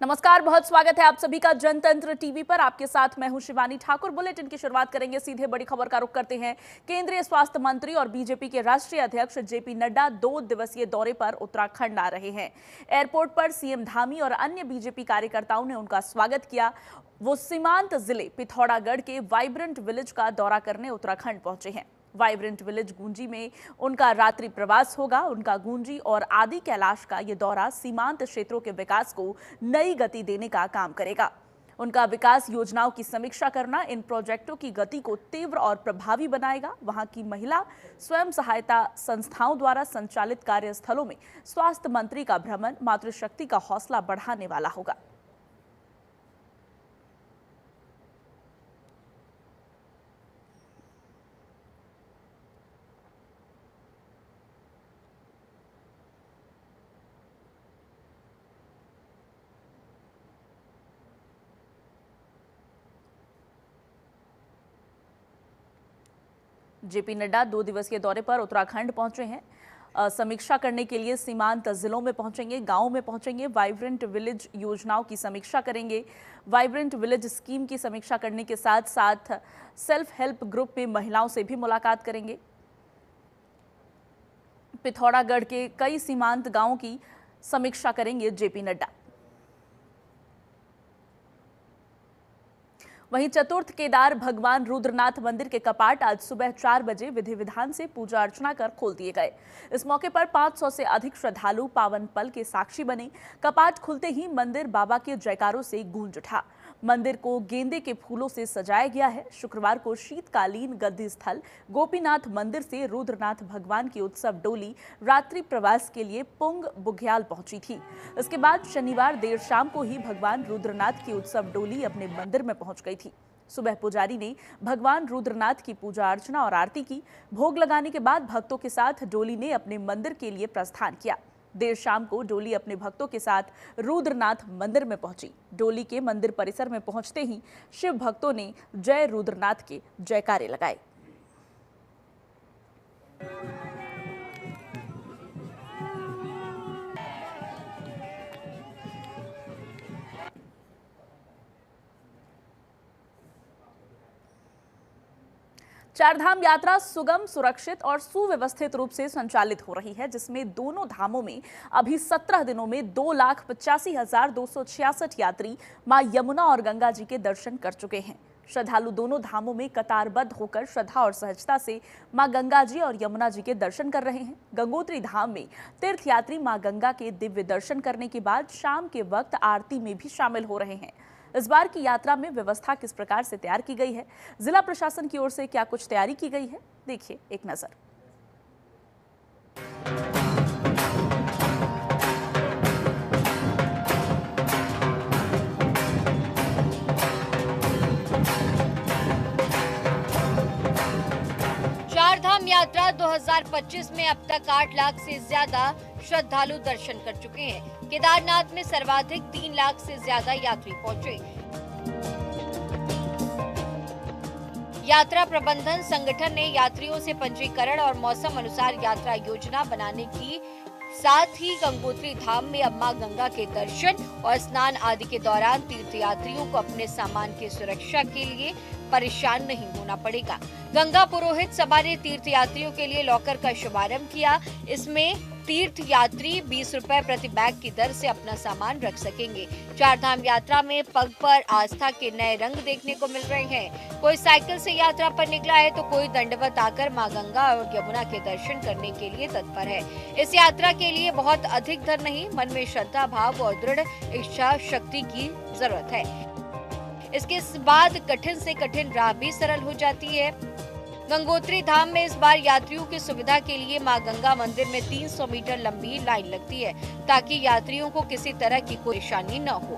नमस्कार, बहुत स्वागत है आप सभी का जनतंत्र टीवी पर। आपके साथ मैं हूं शिवानी ठाकुर। बुलेटिन की शुरुआत करेंगे, सीधे बड़ी खबर का रुख करते हैं। केंद्रीय स्वास्थ्य मंत्री और बीजेपी के राष्ट्रीय अध्यक्ष जेपी नड्डा 2 दिवसीय दौरे पर उत्तराखंड आ रहे हैं। एयरपोर्ट पर सीएम धामी और अन्य बीजेपी कार्यकर्ताओं ने उनका स्वागत किया। वो सीमांत जिले पिथौरागढ़ के वाइब्रेंट विलेज का दौरा करने उत्तराखंड पहुंचे हैं। वाइब्रेंट विलेज गूंजी में उनका रात्रि प्रवास होगा। उनका गूंजी और आदि कैलाश का ये दौरा सीमांत क्षेत्रों के विकास को नई गति देने का काम करेगा। उनका विकास योजनाओं की समीक्षा करना इन प्रोजेक्टों की गति को तीव्र और प्रभावी बनाएगा। वहां की महिला स्वयं सहायता संस्थाओं द्वारा संचालित कार्यस्थलों में स्वास्थ्य मंत्री का भ्रमण मातृशक्ति का हौसला बढ़ाने वाला होगा। जेपी नड्डा 2 दिवसीय दौरे पर उत्तराखंड पहुंचे हैं। समीक्षा करने के लिए सीमांत जिलों में पहुंचेंगे, गांवों में पहुंचेंगे, वाइब्रेंट विलेज योजनाओं की समीक्षा करेंगे। वाइब्रेंट विलेज स्कीम की समीक्षा करने के साथ साथ सेल्फ हेल्प ग्रुप में महिलाओं से भी मुलाकात करेंगे। पिथौरागढ़ के कई सीमांत गांवों की समीक्षा करेंगे जेपी नड्डा। वहीं चतुर्थ केदार भगवान रुद्रनाथ मंदिर के कपाट आज सुबह 4 बजे विधि विधान से पूजा अर्चना कर खोल दिए गए। इस मौके पर 500 से अधिक श्रद्धालु पावन पल के साक्षी बने। कपाट खुलते ही मंदिर बाबा के जयकारों से गूंज उठा। मंदिर को गेंदे के फूलों से सजाया गया है। शुक्रवार को शीतकालीन गद्दी स्थल गोपीनाथ मंदिर से रुद्रनाथ भगवान की उत्सव डोली रात्रि प्रवास के लिए पुंग बुग्याल पहुंची थी। इसके बाद शनिवार देर शाम को ही भगवान रुद्रनाथ की उत्सव डोली अपने मंदिर में पहुंच गई थी। सुबह पुजारी ने भगवान रुद्रनाथ की पूजा अर्चना और आरती की। भोग लगाने के बाद भक्तों के साथ डोली ने अपने मंदिर के लिए प्रस्थान किया। देर शाम को डोली अपने भक्तों के साथ रुद्रनाथ मंदिर में पहुंची। डोली के मंदिर परिसर में पहुंचते ही शिव भक्तों ने जय रुद्रनाथ के जयकारे लगाए। चारधाम यात्रा सुगम, सुरक्षित और सुव्यवस्थित रूप से संचालित हो रही है, जिसमें दोनों धामों में अभी 17 दिनों में 2,85,266 यात्री मां यमुना और गंगा जी के दर्शन कर चुके हैं। श्रद्धालु दोनों धामों में कतारबद्ध होकर श्रद्धा और सहजता से मां गंगा जी और यमुना जी के दर्शन कर रहे हैं। गंगोत्री धाम में तीर्थयात्री मां गंगा के दिव्य दर्शन करने के बाद शाम के वक्त आरती में भी शामिल हो रहे हैं। इस बार की यात्रा में व्यवस्था किस प्रकार से तैयार की गई है, जिला प्रशासन की ओर से क्या कुछ तैयारी की गई है, देखिए एक नजर। चारधाम यात्रा 2025 में अब तक 8 लाख से ज्यादा श्रद्धालु दर्शन कर चुके हैं। केदारनाथ में सर्वाधिक 3 लाख से ज्यादा यात्री पहुंचे। यात्रा प्रबंधन संगठन ने यात्रियों से पंजीकरण और मौसम अनुसार यात्रा योजना बनाने की, साथ ही गंगोत्री धाम में अब मां गंगा के दर्शन और स्नान आदि के दौरान तीर्थयात्रियों को अपने सामान की सुरक्षा के लिए परेशान नहीं होना पड़ेगा। गंगा पुरोहित सभा ने तीर्थयात्रियों के लिए लॉकर का शुभारंभ किया। इसमें तीर्थयात्री 20 रुपए प्रति बैग की दर से अपना सामान रख सकेंगे। चारधाम यात्रा में पग पर आस्था के नए रंग देखने को मिल रहे हैं। कोई साइकिल से यात्रा पर निकला है तो कोई दंडवत आकर मां गंगा और यमुना के दर्शन करने के लिए तत्पर है। इस यात्रा के लिए बहुत अधिक धन नहीं, मन में श्रद्धा भाव और दृढ़ इच्छा शक्ति की जरूरत है। इसके बाद कठिन से कठिन राह भी सरल हो जाती है। गंगोत्री धाम में इस बार यात्रियों की सुविधा के लिए मां गंगा मंदिर में 300 मीटर लंबी लाइन लगती है, ताकि यात्रियों को किसी तरह की कोई परेशानी न हो।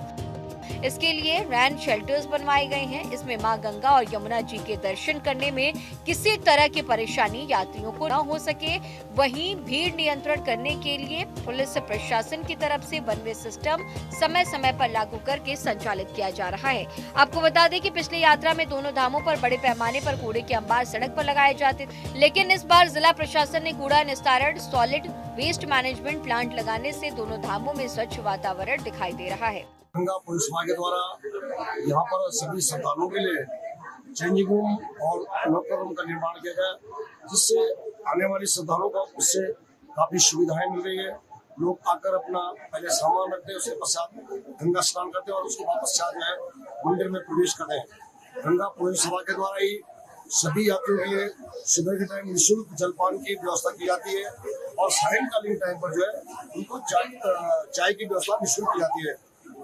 इसके लिए रैन शेल्टर्स बनवाए गए हैं। इसमें मां गंगा और यमुना जी के दर्शन करने में किसी तरह की परेशानी यात्रियों को न हो सके। वहीं भीड़ नियंत्रण करने के लिए पुलिस प्रशासन की तरफ से वन वे सिस्टम समय समय पर लागू करके संचालित किया जा रहा है। आपको बता दें कि पिछली यात्रा में दोनों धामों पर बड़े पैमाने पर कूड़े के अंबार सड़क पर लगाए जाते थे, लेकिन इस बार जिला प्रशासन ने कूड़ा निस्तारण सॉलिड वेस्ट मैनेजमेंट प्लांट लगाने से दोनों धामों में स्वच्छ वातावरण दिखाई दे रहा है। गंगा पुलिस सभा के द्वारा यहाँ पर सभी श्रद्धालुओं के लिए चेंजिंग रूम और लॉकर रूम का निर्माण किया गया, जिससे आने वाले श्रद्धालुओं को उससे काफी सुविधाएं मिल रही है। लोग आकर अपना पहले सामान रखते हैं, उसके पश्चात गंगा स्नान करते हैं और उसके बाद पश्चात जो है मंदिर में प्रवेश करते हैं। गंगा पुलिस सभा के द्वारा ही सभी यात्रियों के लिए सुबह के टाइम निःशुल्क जलपान की व्यवस्था की जाती है और सायंकालीन टाइम पर जो है उनको चाय की व्यवस्था निःशुल्क की जाती है।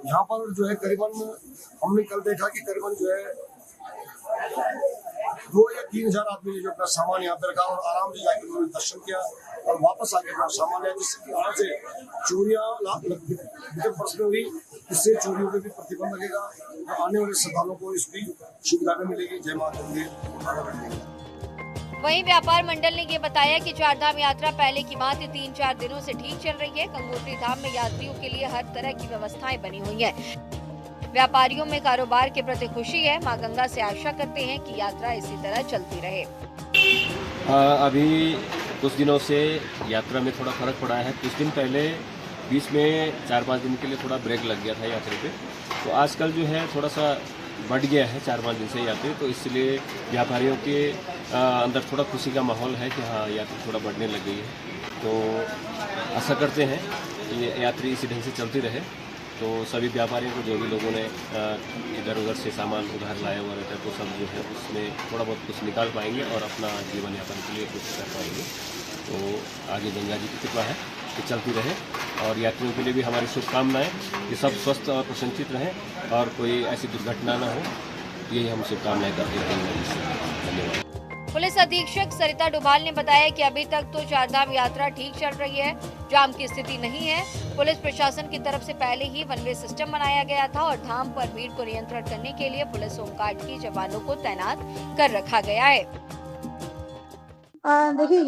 यहाँ पर जो है करीबन हमने कल देखा कि करीबन जो है 2 या 3 हजार आदमी ने जो अपना सामान यहाँ पे रखा और आराम से जाकर उन्होंने दर्शन किया और वापस आके अपना सामान लिया, जिसकी वजह से चोरियां में हुई। इससे चोरियों पे भी प्रतिबंध लगेगा और आने वाले श्रद्धालुओं को इसकी सुविधा भी मिलेगी। जय माता दी। वहीं व्यापार मंडल ने ये बताया कि चारधाम यात्रा पहले की भांति 3-4 दिनों से ठीक चल रही है। गंगोत्री धाम में यात्रियों के लिए हर तरह की व्यवस्थाएं बनी हुई हैं। व्यापारियों में कारोबार के प्रति खुशी है। मां गंगा से आशा करते हैं कि यात्रा इसी तरह चलती रहे। अभी कुछ दिनों से यात्रा में थोड़ा फर्क पड़ा है। कुछ दिन पहले बीच में 4-5 दिन के लिए थोड़ा ब्रेक लग गया था यात्रा पे, तो आजकल जो है थोड़ा सा बढ़ गया है 4-5 दिन से यात्री, तो इसलिए व्यापारियों के अंदर थोड़ा खुशी का माहौल है कि हाँ यात्रा थोड़ा बढ़ने लग गई है। तो आशा करते हैं कि यात्री इसी ढंग से चलती रहे, तो सभी व्यापारियों को जो भी लोगों ने इधर उधर से सामान उधार लाया हुआ रहता है तो सब जो है उसमें थोड़ा बहुत कुछ निकाल पाएंगे और अपना जीवन यापन के लिए कुछ कर पाएंगे। तो आगे गंगा जी की कृपा है कि चलती रहे और यात्रियों के लिए भी हमारी शुभकामनाएं कि सब स्वस्थ और प्रसन्नचित रहें और कोई ऐसी दुर्घटना न हो, यही हम शुभकामनाएं करते हैं। धन्यवाद। पुलिस अधीक्षक सरिता डोभाल ने बताया कि अभी तक तो चारधाम यात्रा ठीक चल रही है, जाम की स्थिति नहीं है। पुलिस प्रशासन की तरफ से पहले ही वन वे सिस्टम बनाया गया था और धाम पर भीड़ को नियंत्रण करने के लिए पुलिस होमगार्ड के जवानों को तैनात कर रखा गया है। देखिए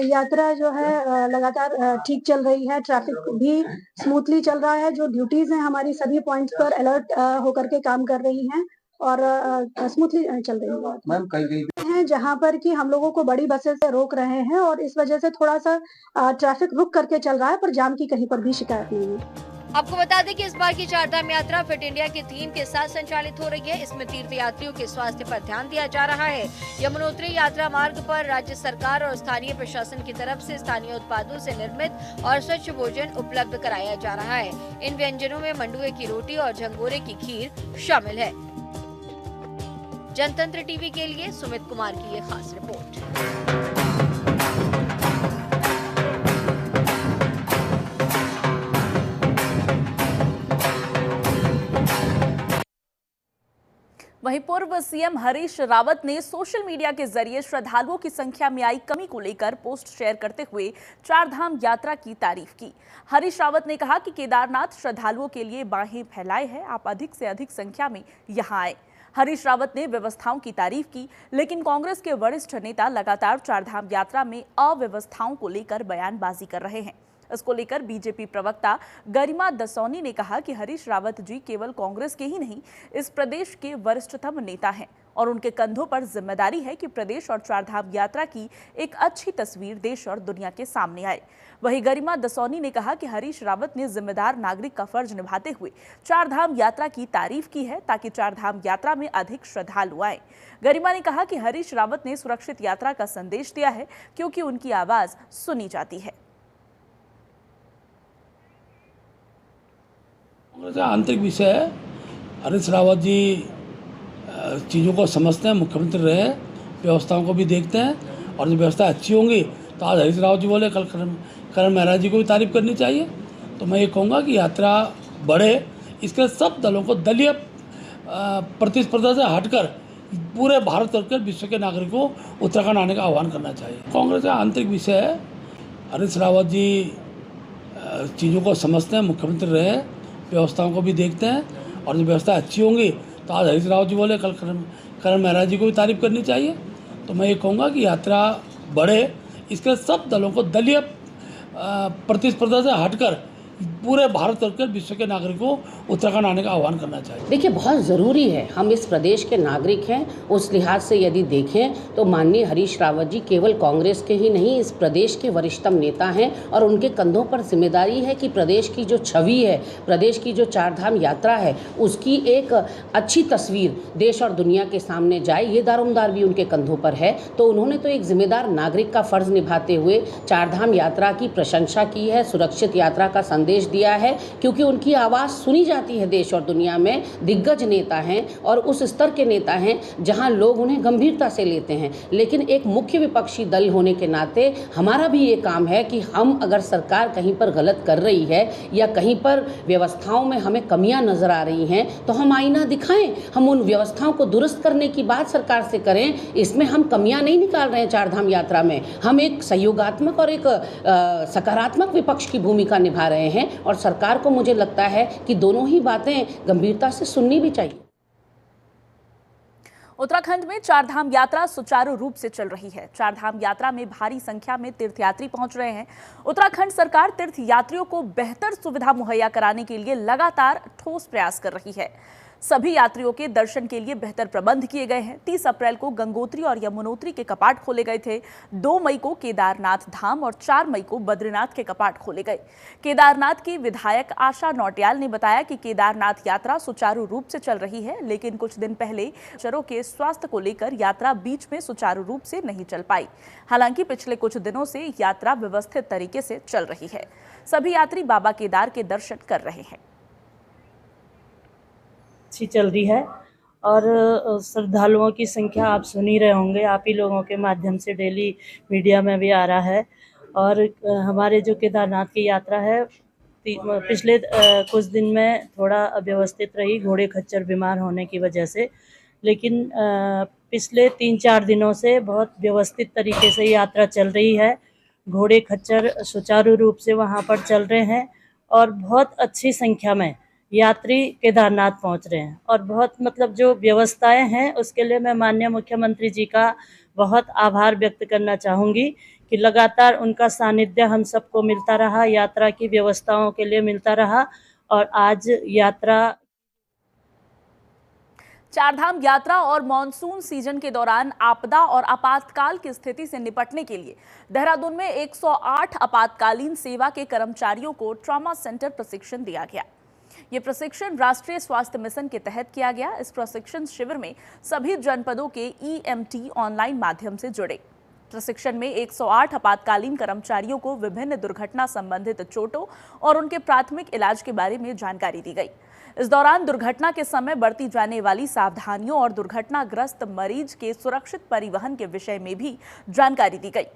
यात्रा जो है लगातार ठीक चल रही है। ट्रैफिक भी स्मूथली चल रहा है। जो ड्यूटीज हैं हमारी सभी पॉइंट्स पर अलर्ट होकर के काम कर रही हैं और स्मूथली चल रही है। मैम कहीं हैं जहां पर कि हम लोगों को बड़ी बसें से रोक रहे हैं और इस वजह से थोड़ा सा ट्रैफिक रुक करके चल रहा है, पर जाम की कहीं पर भी शिकायत नहीं है। आपको बता दें कि इस बार की चारधाम यात्रा फिट इंडिया की थीम के साथ संचालित हो रही है। इसमें तीर्थ यात्रियों के स्वास्थ्य पर ध्यान दिया जा रहा है। यमुनोत्री यात्रा मार्ग पर राज्य सरकार और स्थानीय प्रशासन की तरफ से स्थानीय उत्पादों से निर्मित और स्वच्छ भोजन उपलब्ध कराया जा रहा है। इन व्यंजनों में मंडुए की रोटी और झंगोरे की खीर शामिल है। जनतंत्र टीवी के लिए सुमित कुमार की ये खास रिपोर्ट। वहीं पूर्व सीएम हरीश रावत ने सोशल मीडिया के जरिए श्रद्धालुओं की संख्या में आई कमी को लेकर पोस्ट शेयर करते हुए चारधाम यात्रा की तारीफ की। हरीश रावत ने कहा कि केदारनाथ श्रद्धालुओं के लिए बाहें फैलाए है, आप अधिक से अधिक संख्या में यहां आए। हरीश रावत ने व्यवस्थाओं की तारीफ की, लेकिन कांग्रेस के वरिष्ठ नेता लगातार चारधाम यात्रा में अव्यवस्थाओं को लेकर बयानबाजी कर रहे हैं। इसको लेकर बीजेपी प्रवक्ता गरिमा दसौनी ने कहा कि हरीश रावत जी केवल कांग्रेस के ही नहीं, इस प्रदेश के वरिष्ठतम नेता हैं और उनके कंधों पर जिम्मेदारी है कि प्रदेश और चारधाम यात्रा की एक अच्छी तस्वीर देश और दुनिया के सामने आए। वहीं गरिमा दसौनी ने कहा कि हरीश रावत ने जिम्मेदार नागरिक का फर्ज निभाते हुए चारधाम यात्रा की तारीफ की है ताकि चारधाम यात्रा में अधिक श्रद्धालु आए। गरिमा ने कहा कि हरीश रावत ने सुरक्षित यात्रा का संदेश दिया है क्योंकि उनकी आवाज सुनी जाती है। आंतरिक विषय है। हरीश रावत जी चीज़ों को समझते हैं, मुख्यमंत्री रहे, व्यवस्थाओं को भी देखते हैं और जब व्यवस्था अच्छी होंगी तो आज हरीश रावत जी बोले, कल करण मेहरा जी को भी तारीफ करनी चाहिए। तो मैं ये कहूँगा कि यात्रा बढ़े, इसके सब दलों को दलीय प्रतिस्पर्धा से हटकर पूरे भारत और विश्व के नागरिकों को उत्तराखंड आने का आह्वान करना चाहिए। कांग्रेस का आंतरिक विषय है। हरीश रावत जी चीज़ों को समझते हैं, मुख्यमंत्री रहे, व्यवस्थाओं को भी देखते हैं और जब व्यवस्था अच्छी होंगी तो आज हरीश रावत जी बोले, कल करण मेहरा जी को भी तारीफ करनी चाहिए। तो मैं ये कहूँगा कि यात्रा बढ़े, इसके सब दलों को दलीय प्रतिस्पर्धा से हटकर पूरे भारत और विश्व के नागरिकों को उत्तराखंड आने का आह्वान करना चाहिए। देखिए, बहुत ज़रूरी है, हम इस प्रदेश के नागरिक हैं। उस लिहाज से यदि देखें तो माननीय हरीश रावत जी केवल कांग्रेस के ही नहीं, इस प्रदेश के वरिष्ठतम नेता हैं और उनके कंधों पर जिम्मेदारी है कि प्रदेश की जो छवि है, प्रदेश की जो चारधाम यात्रा है, उसकी एक अच्छी तस्वीर देश और दुनिया के सामने जाए। ये दारोमदार भी उनके कंधों पर है। तो उन्होंने तो एक जिम्मेदार नागरिक का फ़र्ज़ निभाते हुए चारधाम यात्रा की प्रशंसा की है, सुरक्षित यात्रा का संदेश दिया है, क्योंकि उनकी आवाज़ सुनी जाती है देश और दुनिया में। दिग्गज नेता हैं और उस स्तर के नेता हैं जहां लोग उन्हें गंभीरता से लेते हैं। लेकिन एक मुख्य विपक्षी दल होने के नाते हमारा भी ये काम है कि हम अगर सरकार कहीं पर गलत कर रही है या कहीं पर व्यवस्थाओं में हमें कमियां नज़र आ रही हैं तो हम आईना दिखाएं, हम उन व्यवस्थाओं को दुरुस्त करने की बात सरकार से करें। इसमें हम कमियां नहीं निकाल रहे हैं चारधाम यात्रा में, हम एक सहयोगात्मक और एक सकारात्मक विपक्ष की भूमिका निभा रहे हैं और सरकार को मुझे लगता है कि दोनों ही बातें गंभीरता से सुननी भी चाहिए। उत्तराखंड में चारधाम यात्रा सुचारू रूप से चल रही है। चारधाम यात्रा में भारी संख्या में तीर्थयात्री पहुंच रहे हैं। उत्तराखंड सरकार तीर्थ यात्रियों को बेहतर सुविधा मुहैया कराने के लिए लगातार ठोस प्रयास कर रही है। सभी यात्रियों के दर्शन के लिए बेहतर प्रबंध किए गए हैं। 30 अप्रैल को गंगोत्री और यमुनोत्री के कपाट खोले गए थे। 2 मई को केदारनाथ धाम और 4 मई को बद्रीनाथ के कपाट खोले गए। केदारनाथ की विधायक आशा नौटियाल ने बताया कि केदारनाथ यात्रा सुचारू रूप से चल रही है, लेकिन कुछ दिन पहले चरों के स्वास्थ्य को लेकर यात्रा बीच में सुचारू रूप से नहीं चल पाई। हालांकि पिछले कुछ दिनों से यात्रा व्यवस्थित तरीके से चल रही है। सभी यात्री बाबा केदार के दर्शन कर रहे हैं। अच्छी चल रही है और श्रद्धालुओं की संख्या आप सुन ही रहे होंगे, आप ही लोगों के माध्यम से डेली मीडिया में भी आ रहा है। और हमारे जो केदारनाथ की यात्रा है पिछले कुछ दिन में थोड़ा अव्यवस्थित रही, घोड़े खच्चर बीमार होने की वजह से, लेकिन पिछले 3-4 दिनों से बहुत व्यवस्थित तरीके से यात्रा चल रही है। घोड़े खच्चर सुचारू रूप से वहाँ पर चल रहे हैं और बहुत अच्छी संख्या में यात्री केदारनाथ पहुंच रहे हैं। और बहुत जो व्यवस्थाएं हैं उसके लिए मैं माननीय मुख्यमंत्री जी का बहुत आभार व्यक्त करना चाहूँगी कि लगातार उनका सानिध्य हम सबको मिलता रहा, यात्रा की व्यवस्थाओं के लिए मिलता रहा। और आज यात्रा चारधाम यात्रा और मॉनसून सीजन के दौरान आपदा और आपातकाल की स्थिति से निपटने के लिए देहरादून में 108 आपातकालीन सेवा के कर्मचारियों को ट्रॉमा सेंटर प्रशिक्षण दिया गया। ये प्रशिक्षण राष्ट्रीय स्वास्थ्य मिशन के तहत किया गया। इस प्रशिक्षण शिविर में सभी जनपदों के EMT ऑनलाइन माध्यम से जुड़े। प्रशिक्षण में 108 आपातकालीन कर्मचारियों को विभिन्न दुर्घटना संबंधित चोटों और उनके प्राथमिक इलाज के बारे में जानकारी दी गई। इस दौरान दुर्घटना के समय बरती जाने वाली सावधानियों और दुर्घटनाग्रस्त मरीज के सुरक्षित परिवहन के विषय में भी जानकारी दी गई।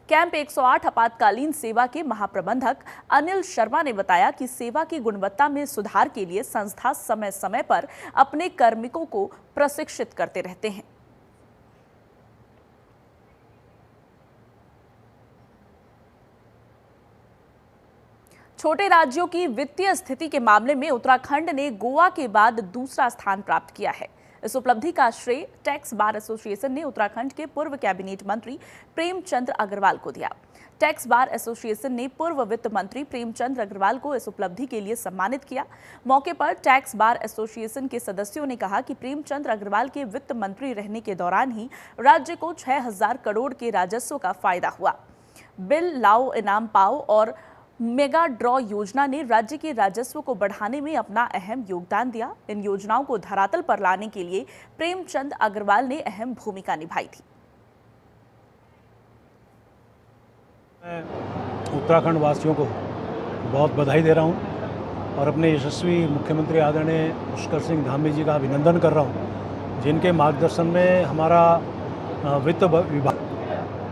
कैंप 108 आपातकालीन सेवा के महाप्रबंधक अनिल शर्मा ने बताया कि सेवा की गुणवत्ता में सुधार के लिए संस्था समय समय पर अपने कार्मिकों को प्रशिक्षित करते रहते हैं। छोटे राज्यों की वित्तीय स्थिति के मामले में उत्तराखंड ने गोवा के बाद दूसरा स्थान प्राप्त किया है। इस उपलब्धि का श्रेय टैक्स बार एसोसिएशन ने उत्तराखंड के पूर्व कैबिनेट मंत्री प्रेमचंद अग्रवाल को दिया। टैक्स बार एसोसिएशन ने पूर्व वित्त मंत्री प्रेमचंद अग्रवाल को इस उपलब्धि के लिए सम्मानित किया। मौके पर टैक्स बार एसोसिएशन के सदस्यों ने कहा कि प्रेमचंद अग्रवाल के वित्त मंत्री रहने के दौरान ही राज्य को 6000 करोड़ के राजस्व का फायदा हुआ। बिल लाओ इनाम पाओ और मेगा ड्रॉ योजना ने राज्य के राजस्व को बढ़ाने में अपना अहम योगदान दिया। इन योजनाओं को धरातल पर लाने के लिए प्रेमचंद अग्रवाल ने अहम भूमिका निभाई थी। मैं उत्तराखंड वासियों को बहुत बधाई दे रहा हूं और अपने यशस्वी मुख्यमंत्री आदरणीय पुष्कर सिंह धामी जी का अभिनंदन कर रहा हूं, जिनके मार्गदर्शन में हमारा वित्त विभाग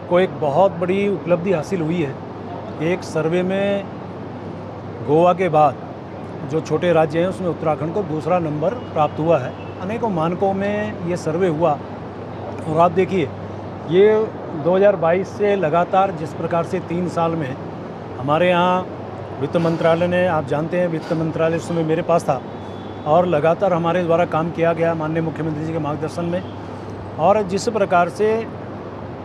को एक बहुत बड़ी उपलब्धि हासिल हुई है। एक सर्वे में गोवा के बाद जो छोटे राज्य हैं उसमें उत्तराखंड को दूसरा नंबर प्राप्त हुआ है। अनेकों मानकों में ये सर्वे हुआ और आप देखिए ये 2022 से लगातार जिस प्रकार से 3 साल में हमारे यहाँ वित्त मंत्रालय ने, आप जानते हैं वित्त मंत्रालय उस समय मेरे पास था और लगातार हमारे द्वारा काम किया गया माननीय मुख्यमंत्री जी के मार्गदर्शन में। और जिस प्रकार से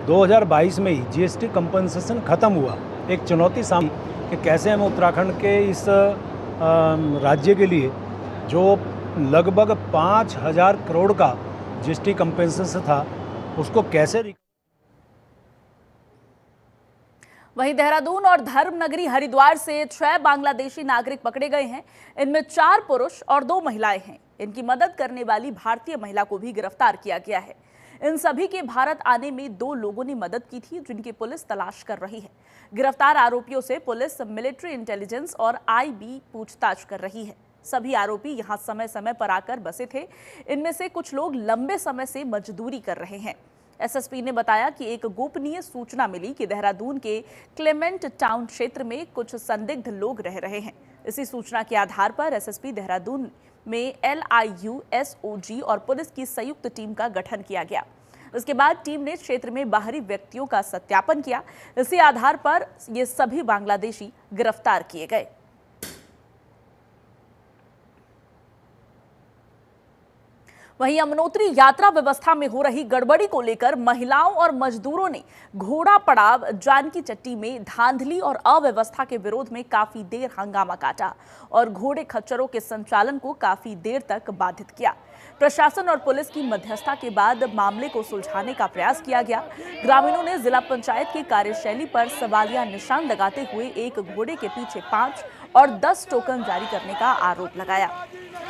2022 में ही GST कंपनसेशन ख़त्म हुआ, एक चुनौती सामने कि कैसे हम उत्तराखंड के इस राज्य के लिए जो लगभग 5,000 करोड़ का जीएसटी कंपेंसेशन था उसको कैसे। वहीं देहरादून और धर्मनगरी हरिद्वार से 6 बांग्लादेशी नागरिक पकड़े गए हैं। इनमें 4 पुरुष और 2 महिलाएं हैं। इनकी मदद करने वाली भारतीय महिला को भी गिरफ्तार किया गया है। इन सभी के भारत आने में 2 लोगों ने मदद की थी, जिनकी पुलिस तलाश कर रही है। गिरफ्तार आरोपियों से पुलिस मिलिट्री इंटेलिजेंस और IB पूछताछ कर रही है। सभी आरोपी यहां समय समय पर आकर बसे थे। इनमें से कुछ लोग लंबे समय से मजदूरी कर रहे हैं। SSP ने बताया कि एक गोपनीय सूचना मिली कि देहरादून के क्लेमेंट टाउन क्षेत्र में कुछ संदिग्ध लोग रह रहे हैं। इसी सूचना के आधार पर SSP देहरादून में LIU, SOG और पुलिस की संयुक्त टीम का गठन किया गया। इसके बाद टीम ने क्षेत्र में बाहरी व्यक्तियों का सत्यापन किया। इसी आधार पर ये सभी बांग्लादेशी गिरफ्तार किए गए। वहीं यमुनोत्री यात्रा व्यवस्था में हो रही गड़बड़ी को लेकर महिलाओं और मजदूरों ने घोड़ा पड़ाव जानकी चट्टी में धांधली और अव्यवस्था के विरोध में काफी देर हंगामा काटा और घोड़े खच्चरों के संचालन को काफी देर तक बाधित किया। प्रशासन और पुलिस की मध्यस्थता के बाद मामले को सुलझाने का प्रयास किया गया। ग्रामीणों ने जिला पंचायत की कार्यशैली पर सवालिया निशान लगाते हुए एक घोड़े के पीछे 5 और 10 टोकन जारी करने का आरोप लगाया।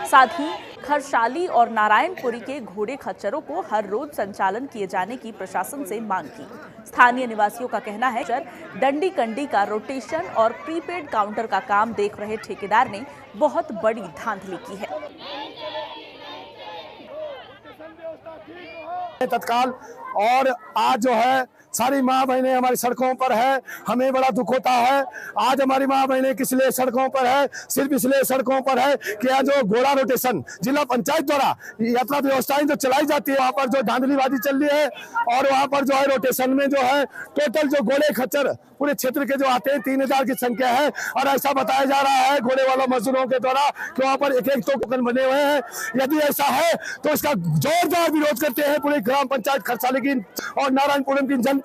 साथ ही खरसाली और नारायणपुरी के घोड़े खच्चरों को हर रोज संचालन किए जाने की प्रशासन से मांग की। स्थानीय निवासियों का कहना है कि डंडी कंडी का रोटेशन और प्रीपेड काउंटर का काम देख रहे ठेकेदार ने बहुत बड़ी धांधली की है। तत्काल और आज जो है सारी माँ बहनें हमारी सड़कों पर है। हमें बड़ा दुख होता है। आज हमारी माँ बहनें किस लिए सड़कों पर है? सिर्फ इसलिए सड़कों पर है कि यहाँ जो घोड़ा रोटेशन जिला पंचायत द्वारा यात्रा व्यवस्थाएं जो चलाई जाती है, वहाँ पर जो धांधलीबाजी चल रही है और वहाँ पर जो है रोटेशन में जो है टोटल जो घोड़े खच्चर पूरे क्षेत्र के जो आते हैं 3,000 की संख्या है। और ऐसा बताया जा रहा है घोड़े वालों मजदूरों के द्वारा कि वहाँ पर एक टोकन बने हुए हैं। यदि ऐसा है तो इसका जोरदार विरोध करते हैं पूरी ग्राम पंचायत खरसाली की और नारायणपुरम की जनता।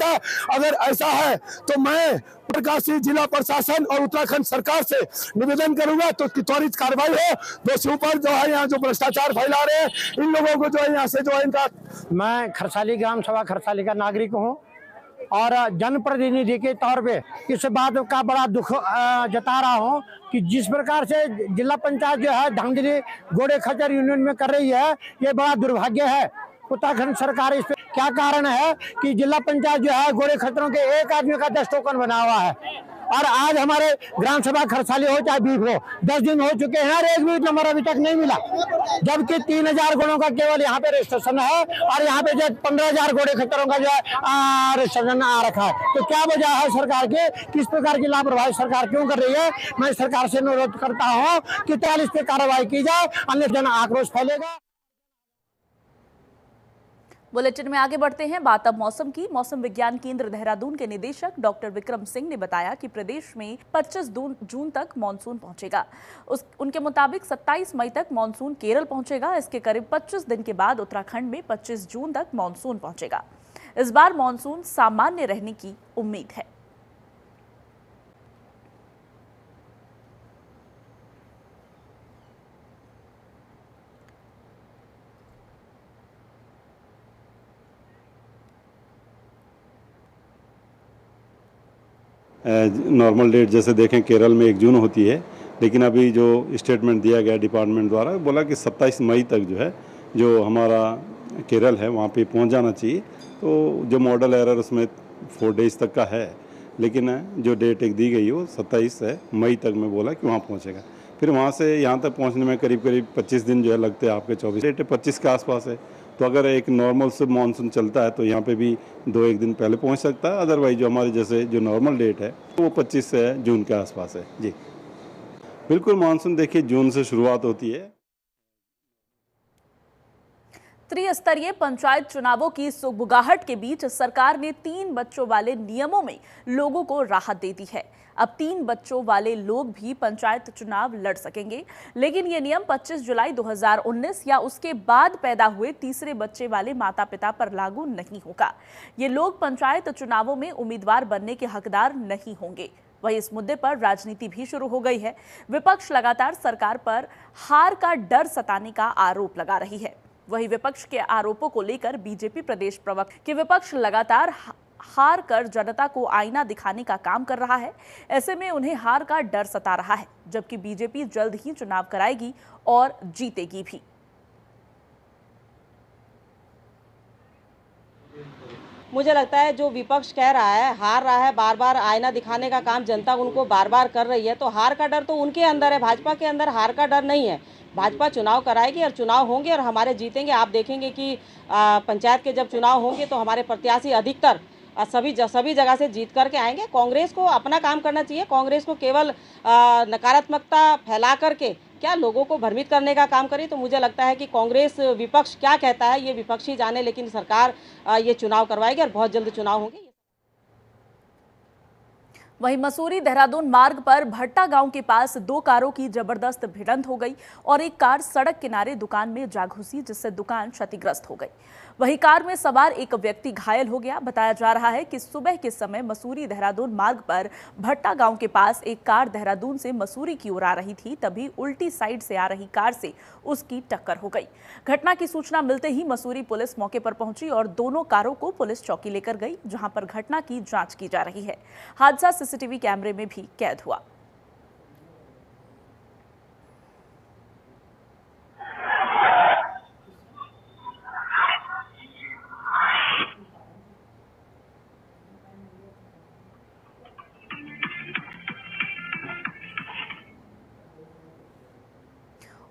अगर ऐसा है तो मैं प्रकाशी जिला प्रशासन और उत्तराखंड सरकार से निवेदन करूंगा तो त्वरित कार्रवाई हो। दोषियों पर जो है यहाँ जो भ्रष्टाचार फैला रहे हैं इन लोगों को जो है यहाँ से जो है इनका। मैं खरसाली ग्राम सभा खरसाली का नागरिक हूँ और जनप्रतिनिधि के तौर पे इस बात का बड़ा दुख जता रहा हूँ कि जिस प्रकार से जिला पंचायत जो है धांधली घोड़े खच्चर यूनियन में कर रही है, ये बड़ा दुर्भाग्य है। उत्तराखंड सरकार इस पे क्या कारण है कि जिला पंचायत जो है घोड़े खच्चरों के एक आदमी का 10 टोकन बना हुआ है और आज हमारे ग्राम सभा खरसाली हो चाहे बीफ हो 10 दिन हो चुके हैं और एक भी नंबर अभी तक नहीं मिला, जबकि 3,000 घोड़ों का केवल यहाँ पे रजिस्ट्रेशन है और यहाँ पे जो 15,000 घोड़े खच्चरों का जो है रजिस्ट्रेशन आ रखा है। तो क्या वजह है सरकार के, किस प्रकार की लापरवाही सरकार क्यों कर रही है? मैं सरकार से अनुरोध करता हूँ कि 43 पे कार्रवाई की जाए, अन्य जन आक्रोश फैलेगा। बुलेटिन में आगे बढ़ते हैं। बात अब मौसम की। मौसम विज्ञान केंद्र देहरादून के निदेशक डॉक्टर विक्रम सिंह ने बताया कि प्रदेश में 25 जून तक मानसून पहुंचेगा। उनके मुताबिक 27 मई तक मानसून केरल पहुंचेगा। इसके करीब 25 दिन के बाद उत्तराखंड में 25 जून तक मानसून पहुंचेगा। इस बार मानसून सामान्य रहने की उम्मीद है। नॉर्मल डेट जैसे देखें केरल में 1 जून होती है, लेकिन अभी जो स्टेटमेंट दिया गया डिपार्टमेंट द्वारा बोला कि 27 मई तक जो है जो हमारा केरल है वहाँ पे पहुँच जाना चाहिए। तो जो मॉडल एरर उसमें 4 डेज तक का है, लेकिन जो डेट एक दी गई हो 27 मई तक में बोला कि वहाँ पहुँचेगा। फिर वहाँ से यहाँ तक पहुँचने में करीब 25 दिन जो है लगते हैं आपके। 24 डेट 25 के आसपास है। तो अगर एक नॉर्मल से मानसून चलता है तो यहाँ पे भी 2-1 दिन पहले पहुँच सकता है। अदरवाइज जो हमारे जैसे जो नॉर्मल डेट है वो 25 जून के आसपास है। जी बिल्कुल, मानसून देखिए जून से शुरुआत होती है। त्रिस्तरीय पंचायत चुनावों की सुगबुगाहट के बीच सरकार ने 3 बच्चों वाले नियमों में लोगों को राहत दे दी है। अब 3 बच्चों वाले लोग भी पंचायत चुनाव लड़ सकेंगे, लेकिन ये नियम 25 जुलाई 2019 या उसके बाद पैदा हुए तीसरे बच्चे वाले माता पिता पर लागू नहीं होगा। ये लोग पंचायत चुनावों में उम्मीदवार बनने के हकदार नहीं होंगे। वहीं इस मुद्दे पर राजनीति भी शुरू हो गई है। विपक्ष लगातार सरकार पर हार का डर सताने का आरोप लगा रही है। वहीं विपक्ष के आरोपों को लेकर बीजेपी प्रदेश प्रवक्ता कि विपक्ष लगातार हार कर जनता को आईना दिखाने का काम कर रहा है। ऐसे में उन्हें हार का डर सता रहा है, जबकि बीजेपी जल्द ही चुनाव कराएगी और जीतेगी भी। मुझे लगता है जो विपक्ष कह रहा है, हार रहा है, बार बार आईना दिखाने का काम जनता उनको बार बार कर रही है, तो हार का डर तो उनके अंदर है। भाजपा के अंदर हार का डर नहीं है। भाजपा चुनाव कराएगी और चुनाव होंगे और हमारे जीतेंगे। आप देखेंगे कि पंचायत के जब चुनाव होंगे तो हमारे प्रत्याशी अधिकतर सभी जगह से जीत करके आएंगे। कांग्रेस को अपना काम करना चाहिए। कांग्रेस को केवल नकारात्मकता फैला करके क्या लोगों को भ्रमित करने का काम करे, तो मुझे लगता है कि कांग्रेस विपक्ष क्या कहता है ये विपक्ष ही जाने, लेकिन सरकार ये चुनाव करवाएगी और बहुत जल्द चुनाव होंगे। वहीं मसूरी देहरादून मार्ग पर भट्टा गांव के पास 2 कारों की जबरदस्त भिड़ंत हो गई और एक कार सड़क किनारे दुकान में जा घुसी, जिससे दुकान क्षतिग्रस्त हो गई। वहीं कार में सवार एक व्यक्ति घायल हो गया। बताया जा रहा है कि सुबह के समय मसूरी देहरादून मार्ग पर भट्टा गांव के पास एक कार देहरादून से मसूरी की ओर आ रही थी, तभी उल्टी साइड से आ रही कार से उसकी टक्कर हो गई। घटना की सूचना मिलते ही मसूरी पुलिस मौके पर पहुंची और दोनों कारों को पुलिस चौकी लेकर गई, जहां पर घटना की जांच की जा रही है। हादसा सीसीटीवी कैमरे में भी कैद हुआ।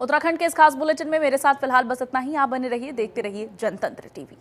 उत्तराखंड के इस खास बुलेटिन में मेरे साथ फिलहाल बस इतना ही। आप बने रहिए, देखते रहिए जनतंत्र टीवी।